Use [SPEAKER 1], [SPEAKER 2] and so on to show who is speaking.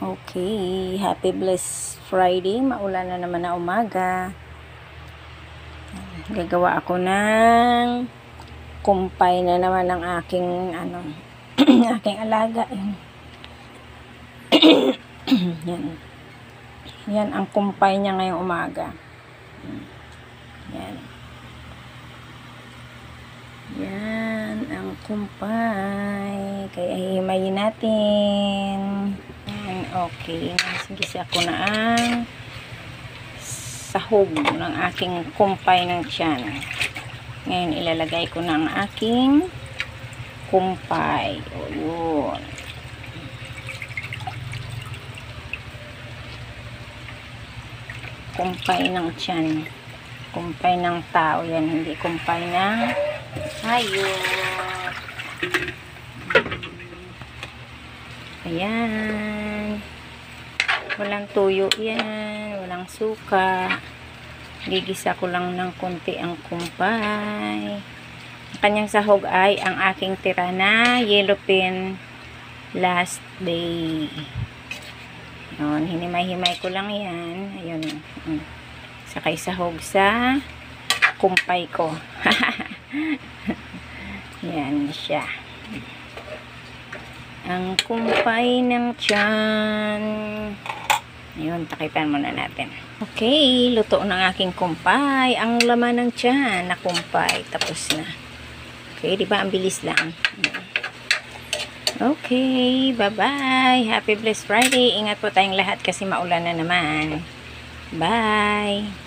[SPEAKER 1] Okay, happy blessed Friday. Maulan na naman na umaga. Gagawa ako ng kumpay na naman ng aking aking alaga. Yan. Yan ang kumpay niya ngayong umaga. Yan. Yan ang kumpay. Kaya hihimayin natin. Okay, nasigisa ko na ang sahog ng aking kumpay ng tiyan. Ngayon, ilalagay ko na ang aking kumpay. O, yun. Kumpay ng tiyan. Kumpay ng tao yan, hindi kumpay ng hayop. Ayan. Walang tuyo yan. Walang suka. Gigisa ko lang ng konti ang kumpay. Ang kanyang sahog ay ang aking tira na yellow pin last day. Yun. Hinimay-himay ko lang yan. Ayun. Sakay sahog sa kumpay ko. Yan siya. Ang kumpay ng tiyan. Ayun, takipan muna natin. Okay, luto ng aking kumpay. Ang laman ng tiyan na kumpay. Tapos na. Okay, di ba? Ang bilis lang. Okay, bye-bye. Happy blessed Friday. Ingat po tayong lahat kasi maulan na naman. Bye.